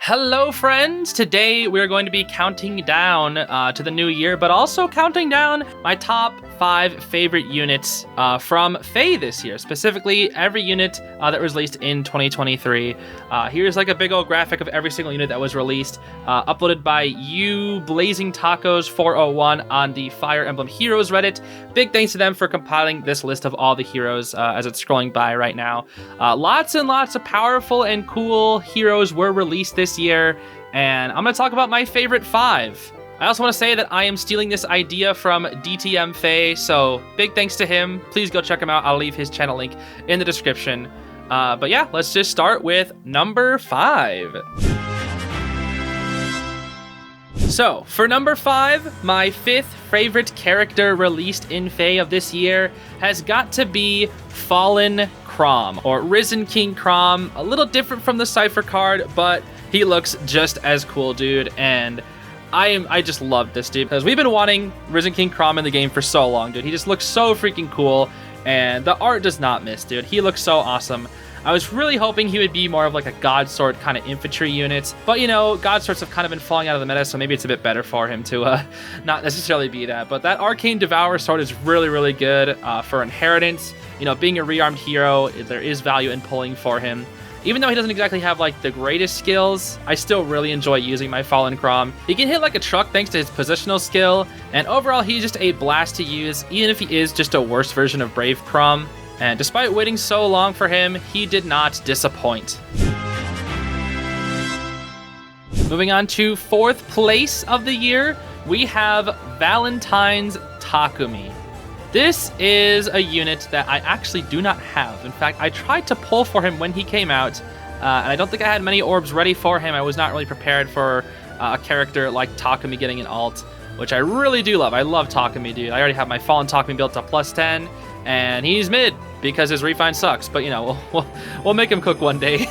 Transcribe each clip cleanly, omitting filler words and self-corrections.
Hello friends! Today we're going to be counting down to the new year, but also counting down my top 5 favorite units from FEH this year. Specifically, every unit that was released in 2023. Here's like a big old graphic of every single unit that was released, uploaded by you Blazing Tacos 401 on the Fire Emblem Heroes Reddit. Big thanks to them for compiling this list of all the heroes as it's scrolling by right now. Lots and lots of powerful and cool heroes were released this year, and I'm going to talk about my favorite 5. I also want to say that I am stealing this idea from DTM FEH, so big thanks to him. Please go check him out. I'll leave his channel link in the description. But yeah, let's just start with number 5. So, for number 5, my 5th favorite character released in FEH of this year has got to be Fallen Chrom, or Risen King Chrom. A little different from the Cypher card, but he looks just as cool, dude, and I just love this dude, because we've been wanting Risen King Chrom in the game for so long, dude. He just looks so freaking cool, and the art does not miss, dude. He looks so awesome. I was really hoping he would be more of like a God Sword kind of infantry unit, but you know, God Swords have kind of been falling out of the meta, so maybe it's a bit better for him to not necessarily be that. But that Arcane Devourer Sword is really, really good for Inheritance. You know, being a rearmed hero, there is value in pulling for him. Even though he doesn't exactly have like the greatest skills, I still really enjoy using my Fallen Chrom. He can hit like a truck thanks to his positional skill, and overall he's just a blast to use, even if he is just a worse version of Brave Chrom. And despite waiting so long for him, he did not disappoint. Moving on to 4th place of the year, we have Valentine's Takumi. This is a unit that I actually do not have. In fact, I tried to pull for him when he came out, and I don't think I had many orbs ready for him. I was not really prepared for a character like Takumi getting an alt, which I really do love. I love Takumi, dude. I already have my Fallen Takumi built to +10, and he's mid because his refine sucks, but you know, we'll make him cook one day.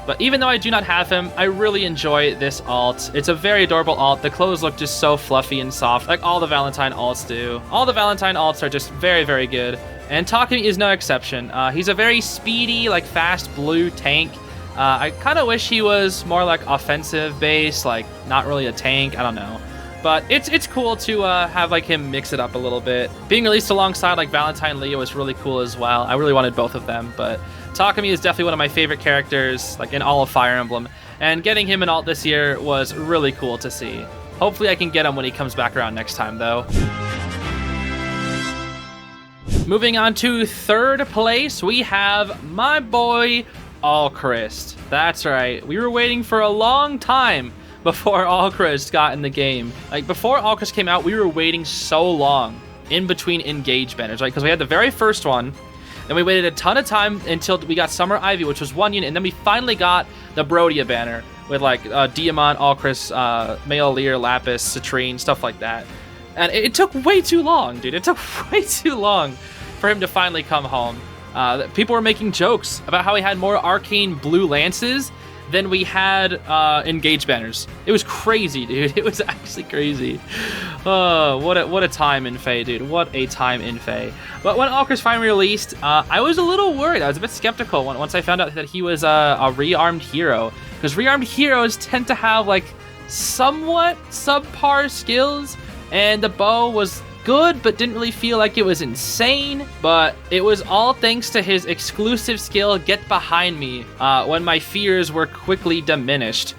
But even though I do not have him, I really enjoy this alt. It's a very adorable alt. The clothes look just so fluffy and soft, like all the Valentine alts do. All the Valentine alts are just very, very good, and Takumi is no exception. He's a very speedy, like fast blue tank. I kind of wish he was more like offensive based, like not really a tank, I don't know. But it's cool to have like him mix it up a little bit. Being released alongside like Valentine Leo was really cool as well. I really wanted both of them, but Takumi is definitely one of my favorite characters like in all of Fire Emblem, and getting him an alt this year was really cool to see. Hopefully I can get him when he comes back around next time though. Moving on to 3rd place, we have my boy Alchrist. That's right, we were waiting for a long time before Alchrist got in the game. Like, before Alchrist came out, we were waiting so long in between engage banners, right? Because we had the very first one, then we waited a ton of time until we got Summer Ivy, which was one unit, and then we finally got the Brodia banner with like Diamant, Alchrist, Male Lear, Lapis, Citrine, stuff like that. And it took way too long, dude. It took way too long for him to finally come home. People were making jokes about how he had more arcane blue lances than we had engage banners. It was crazy, dude. It was actually crazy. Oh, what a time in FEH, dude. What a time in FEH. But when Alchrist finally released, I was a little worried. I was a bit skeptical once I found out that he was a rearmed hero, because rearmed heroes tend to have like somewhat subpar skills, and the bow was good, but didn't really feel like it was insane. But it was all thanks to his exclusive skill, Get Behind Me, when my fears were quickly diminished,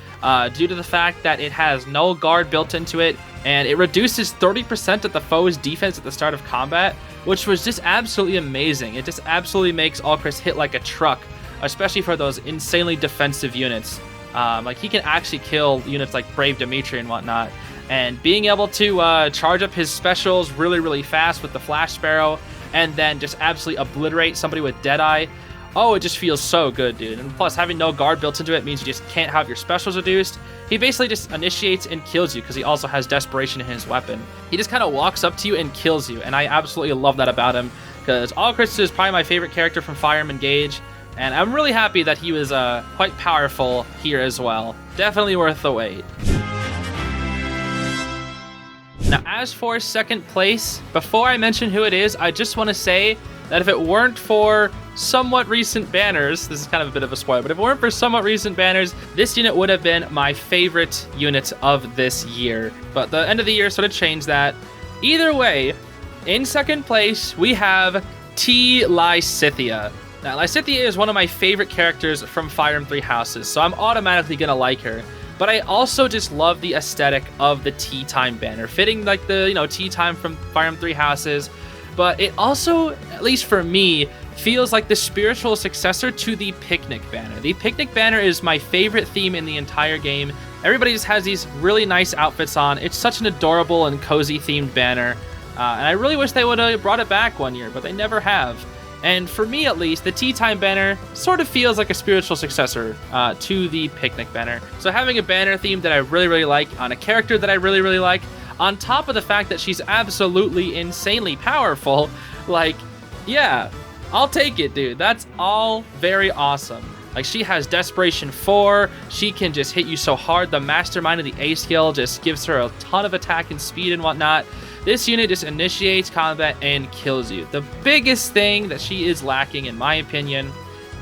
due to the fact that it has no guard built into it, and it reduces 30% of the foe's defense at the start of combat, which was just absolutely amazing. It just absolutely makes Alchrist hit like a truck, especially for those insanely defensive units. Like, he can actually kill units like Brave Dimitri and whatnot. And being able to charge up his specials really, really fast with the Flash Sparrow, and then just absolutely obliterate somebody with Deadeye. Oh, it just feels so good, dude. And plus, having no guard built into it means you just can't have your specials reduced. He basically just initiates and kills you because he also has Desperation in his weapon. He just kind of walks up to you and kills you, and I absolutely love that about him, because Alchrist is probably my favorite character from Fire Emblem Engage, and I'm really happy that he was quite powerful here as well. Definitely worth the wait. Now, as for 2nd place, before I mention who it is, I just want to say that if it weren't for somewhat recent banners, this is kind of a bit of a spoiler, but if it weren't for somewhat recent banners, this unit would have been my favorite unit of this year. But the end of the year sort of changed that. Either way, in second place, we have T. Lysithea. Now, Lysithea is one of my favorite characters from Fire Emblem Three Houses, so I'm automatically gonna like her. But I also just love the aesthetic of the Tea Time banner, fitting like the, you know, Tea Time from Fire Emblem Three Houses. But it also, at least for me, feels like the spiritual successor to the Picnic banner. The Picnic banner is my favorite theme in the entire game. Everybody just has these really nice outfits on. It's such an adorable and cozy themed banner. And I really wish they would have brought it back one year, but they never have. And for me, at least, the Tea Time banner sort of feels like a spiritual successor to the Picnic banner. So having a banner theme that I really like on a character that I really like, on top of the fact that she's absolutely insanely powerful, like, yeah, I'll take it, dude. That's all very awesome. Like, she has Desperation 4, she can just hit you so hard. The Mastermind of the A skill just gives her a ton of attack and speed and whatnot. This unit just initiates combat and kills you. The biggest thing that she is lacking, in my opinion,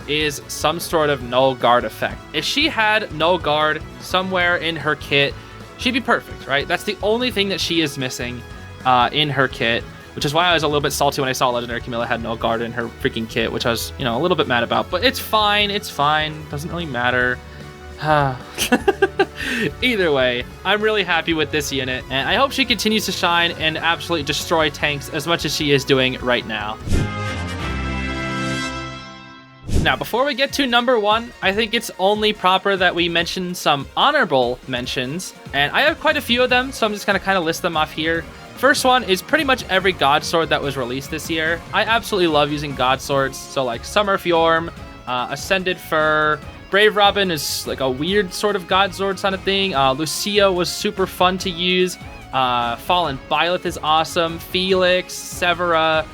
is some sort of null guard effect. If she had null guard somewhere in her kit, she'd be perfect, right? That's the only thing that she is missing in her kit, which is why I was a little bit salty when I saw Legendary Camilla had null guard in her freaking kit, which I was, you know, a little bit mad about. But it's fine, doesn't really matter. Either way, I'm really happy with this unit, and I hope she continues to shine and absolutely destroy tanks as much as she is doing right now. Now, before we get to number one, I think it's only proper that we mention some honorable mentions, and I have quite a few of them, so I'm just going to kind of list them off here. First one is pretty much every God Sword that was released this year. I absolutely love using God Swords, so like Summer Fjorm, Ascended Fur, Brave Robin is like a weird sort of God Sword kind of thing. Lucia was super fun to use. Fallen Byleth is awesome. Felix, Severa.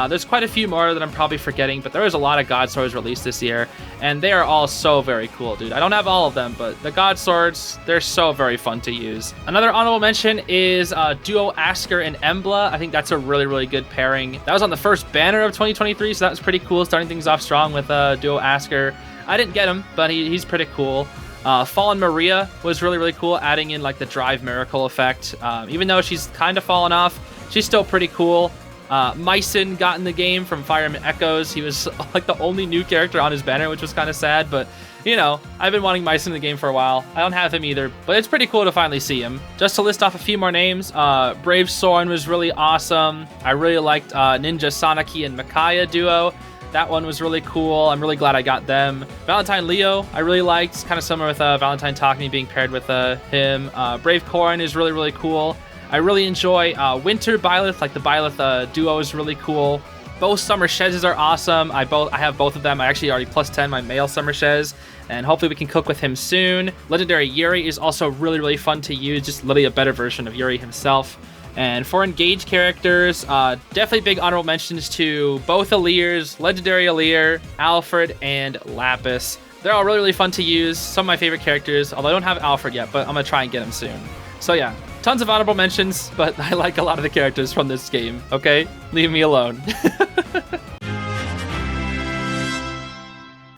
There's quite a few more that I'm probably forgetting, but there was a lot of God Swords released this year, and they are all so very cool, dude. I don't have all of them, but the God Swords, they're so very fun to use. Another honorable mention is Duo Asker and Emblem. I think that's a really good pairing. That was on the first banner of 2023, so that was pretty cool, starting things off strong with Duo Asker. I didn't get him, but he's pretty cool. Fallen Maria was really cool, adding in like the Drive Miracle effect. Even though she's kind of fallen off, she's still pretty cool. Myson got in the game from Fire Emblem Echoes. He was like the only new character on his banner, which was kind of sad, but you know, I've been wanting Myson in the game for a while. I don't have him either, but it's pretty cool to finally see him. Just to list off a few more names, Brave Soren was really awesome. I really liked Ninja Sanaki and Micaiah duo. That one was really cool. I'm really glad I got them. Valentine Leo, I really liked. It's kind of similar with Valentine Takumi being paired with him. Brave Corrin is really cool. I really enjoy Winter Byleth, like the Byleth duo is really cool. Both Summer Shezes are awesome. I have both of them. I actually already plus 10 my male Summer Shez, and hopefully we can cook with him soon. Legendary Yuri is also really fun to use, just literally a better version of Yuri himself. And for engaged characters, definitely big honorable mentions to both Alirs, Legendary Alir, Alfred, and Lapis. They're all really fun to use. Some of my favorite characters, although I don't have Alfred yet, but I'm going to try and get him soon. So yeah, tons of honorable mentions, but I like a lot of the characters from this game, okay? Leave me alone.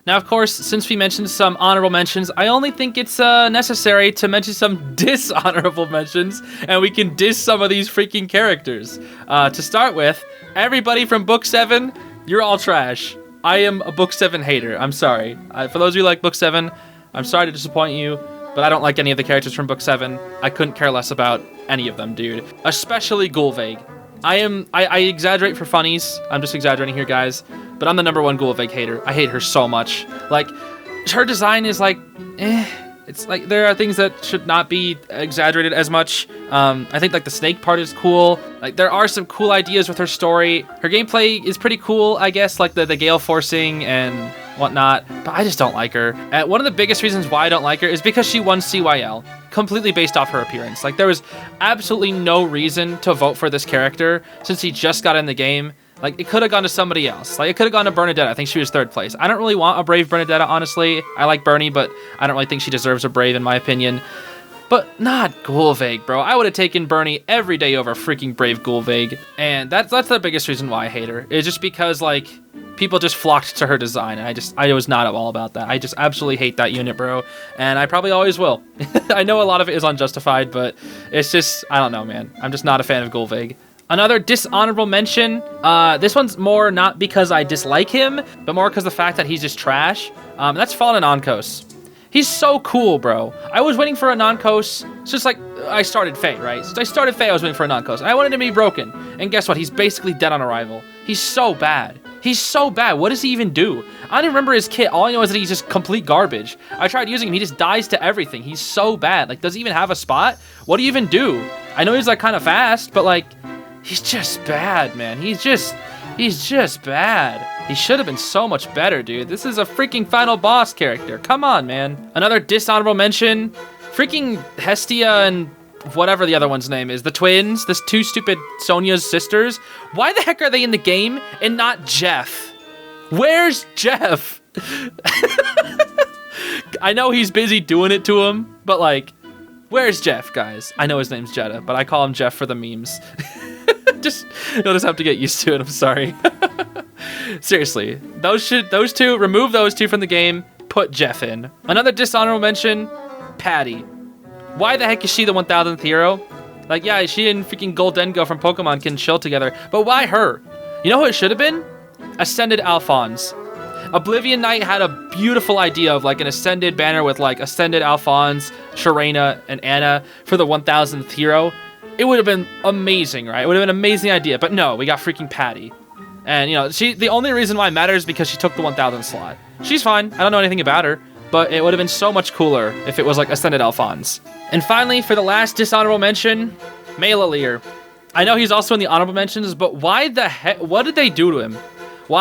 Now, of course, since we mentioned some honorable mentions, I only think it's necessary to mention some dishonorable mentions, and we can diss some of these freaking characters. To start with, everybody from Book 7, you're all trash. I am a Book 7 hater. I'm sorry. For those of you who like Book 7, I'm sorry to disappoint you, but I don't like any of the characters from Book 7. I couldn't care less about any of them, dude. Especially Gulveig. I exaggerate for funnies. I'm just exaggerating here, guys. But I'm the #1 Gulveig hater. I hate her so much. Like, her design is like, It's like, there are things that should not be exaggerated as much. I think like the snake part is cool. Like, there are some cool ideas with her story. Her gameplay is pretty cool, I guess, like the gale forcing and whatnot, but I just don't like her. One of the biggest reasons why I don't like her is because she won CYL, completely based off her appearance. Like, there was absolutely no reason to vote for this character since he just got in the game. Like, it could have gone to somebody else. Like, it could have gone to Bernadette. I think she was 3rd place. I don't really want a Brave Bernadette, honestly. I like Bernie, but I don't really think she deserves a Brave, in my opinion. but not Gulvig, bro. I would have taken Bernie every day over freaking Brave Gulvig. And that's the biggest reason why I hate her. It's just because, like, people just flocked to her design. And I was not all about that. I just absolutely hate that unit, bro. And I probably always will. I know a lot of it is unjustified, but it's just, I don't know, man. I'm just not a fan of Gulvig. Another dishonorable mention, this one's more not because I dislike him, but more because the fact that he's just trash. That's Fallen Onkos. He's so cool, bro. I was waiting for a non-Kos. It's just like, I started Fae, right? Since I started Fae, I was waiting for a non-Kos. And I wanted him to be broken. And guess what? He's basically dead on arrival. He's so bad. He's so bad. What does he even do? I don't even remember his kit. All I know is that he's just complete garbage. I tried using him. He just dies to everything. He's so bad. Like, does he even have a spot? What do you even do? I know he's, like, kind of fast, but, like, he's just bad, man. He's just bad. He should have been so much better, dude. This is a freaking final boss character. Come on, man. Another dishonorable mention. Freaking Hestia and whatever the other one's name is. The twins. This two stupid Sonia's sisters. Why the heck are they in the game and not Jeff? Where's Jeff? I know he's busy doing it to him, but like, where's Jeff, guys? I know his name's Jeddah, but I call him Jeff for the memes. You'll just have to get used to it. I'm sorry. Seriously, remove those two from the game. Put Jeff in. Another dishonorable mention, Patty. Why the heck is she the 1000th hero? Like, yeah, she and freaking Goldengo from Pokemon can chill together, but why her? You know who it should have been? Ascended Alphonse. Oblivion Knight had a beautiful idea of like an Ascended banner with like Ascended Alphonse, Sharena, and Anna for the 1000th hero. It would have been amazing, right? It would have been an amazing idea, but no, we got freaking Patty. And, you know, the only reason why it matters is because she took the 1000 slot. She's fine. I don't know anything about her, but it would have been so much cooler if it was like Ascended Alphonse. And finally, for the last dishonorable mention, Malaleer. I know he's also in the honorable mentions, but why the heck? What did they do to him?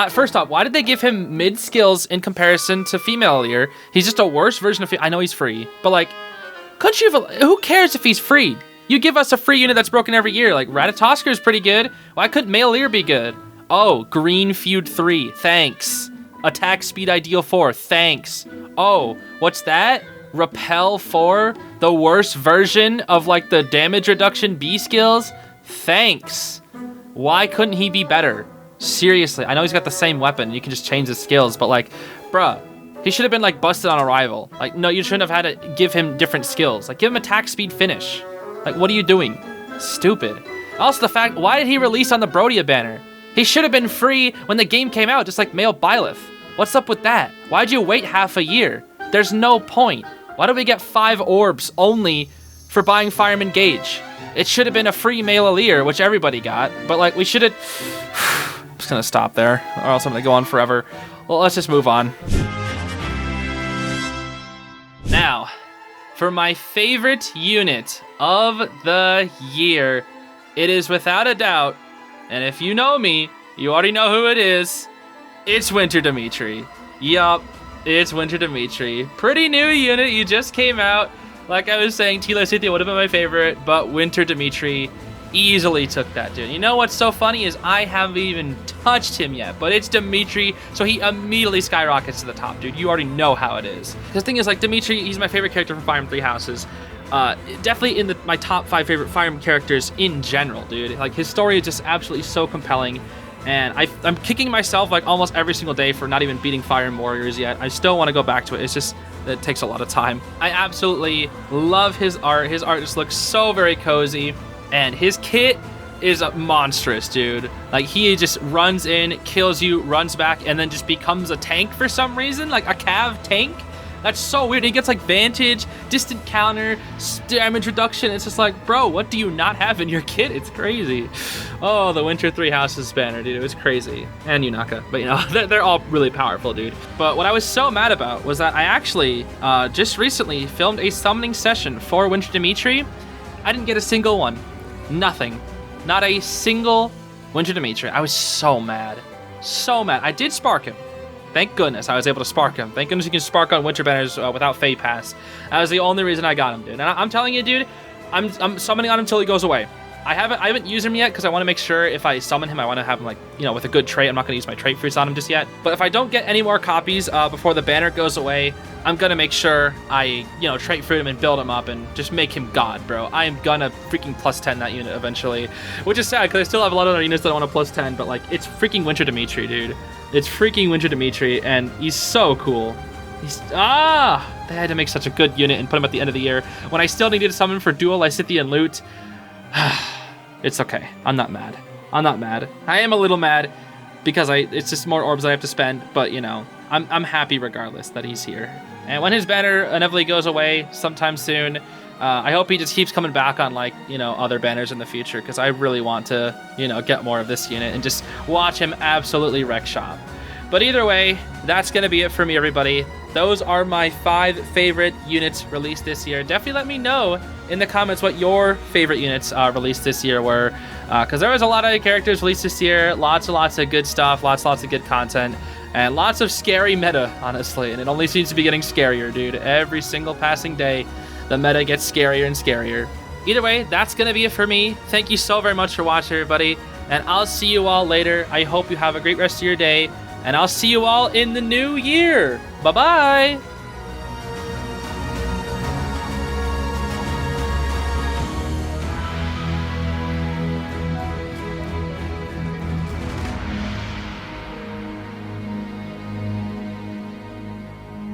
First off, why did they give him mid skills in comparison to female Leer? He's just a worse version of. I know he's free, but like, couldn't you have? Who cares if he's free? You give us a free unit that's broken every year. Like Ratatosker is pretty good. Why couldn't Male Leer be good? Oh, Green Feud 3. Thanks. Attack Speed Ideal 4. Thanks. Oh, what's that? Repel 4. The worst version of like the damage reduction B skills. Thanks. Why couldn't he be better? Seriously, I know he's got the same weapon. You can just change the skills, but like, bruh, he should have been like busted on arrival. Like, no, you shouldn't have had to give him different skills. Like, give him attack speed finish. Like, what are you doing? Stupid. Also, the fact, why did he release on the Brodia banner? He should have been free when the game came out, just like male Byleth. What's up with that? Why'd you wait half a year? There's no point. Why do we get 5 orbs only for buying Fireman Gauge? It should have been a free male Leer, which everybody got, but like, we should have... I'm just gonna stop there, or else I'm gonna go on forever. Well, let's just move on. Now, for my favorite unit of the year, it is without a doubt, and if you know me, you already know who it is. It's Winter Dimitri. Yup, it's Winter Dimitri. Pretty new unit, you just came out. Like I was saying, Tila Cynthia would have been my favorite, but Winter Dimitri easily took that, dude. You know what's so funny is I haven't even touched him yet, but it's Dimitri, so he immediately skyrockets to the top, dude. You already know how it is. The thing is, like, Dimitri, he's my favorite character from Fire Emblem Three Houses. Definitely in my top 5 favorite Fire Emblem characters in general, dude. Like, his story is just absolutely so compelling, and I'm kicking myself like almost every single day for not even beating Fire Emblem Warriors yet. I still want to go back to it. It's just, it takes a lot of time. I absolutely love his art. His art just looks so very cozy. And his kit is monstrous, dude. Like, he just runs in, kills you, runs back, and then just becomes a tank for some reason. Like, a Cav tank. That's so weird. He gets, like, Vantage, Distant Counter, damage reduction. It's just like, bro, what do you not have in your kit? It's crazy. Oh, the Winter Three Houses banner, dude. It was crazy. And Yunaka. But, you know, they're all really powerful, dude. But what I was so mad about was that I actually just recently filmed a summoning session for Winter Dimitri. I didn't get a single one. Nothing. Not a single Winter Dimitri. I was so mad. So mad. I did spark him. Thank goodness I was able to spark him. Thank goodness you can spark on Winter banners without Fey Pass. That was the only reason I got him, dude. And I'm telling you, dude, I'm summoning on him until he goes away. I haven't used him yet because I want to make sure if I summon him, I want to have him, like, you know, with a good trait. I'm not going to use my trait fruits on him just yet. But if I don't get any more copies before the banner goes away, I'm going to make sure I, you know, trait fruit him and build him up and just make him God, bro. I am going to freaking plus 10 that unit eventually, which is sad because I still have a lot of other units that I want to plus 10, but, like, it's freaking Winter Dimitri, dude. It's freaking Winter Dimitri, and he's so cool. They had to make such a good unit and put him at the end of the year when I still needed to summon for Dual Lysithea and Lute. It's okay. I'm not mad. I'm not mad. I am a little mad because it's just more orbs I have to spend, but, you know, I'm happy regardless that he's here. And when his banner inevitably goes away sometime soon, I hope he just keeps coming back on, like, you know, other banners in the future, because I really want to, you know, get more of this unit and just watch him absolutely wreck shop. But either way, that's going to be it for me, everybody. Those are my 5 favorite units released this year. Definitely let me know in the comments what your favorite units released this year were, because there was a lot of characters released this year. Lots and lots of good stuff, lots of good content, and lots of scary meta, honestly. And it only seems to be getting scarier, dude. Every single passing day, the meta gets scarier and scarier. Either way, that's going to be it for me. Thank you so very much for watching, everybody, and I'll see you all later. I hope you have a great rest of your day, and I'll see you all in the new year. Bye-bye.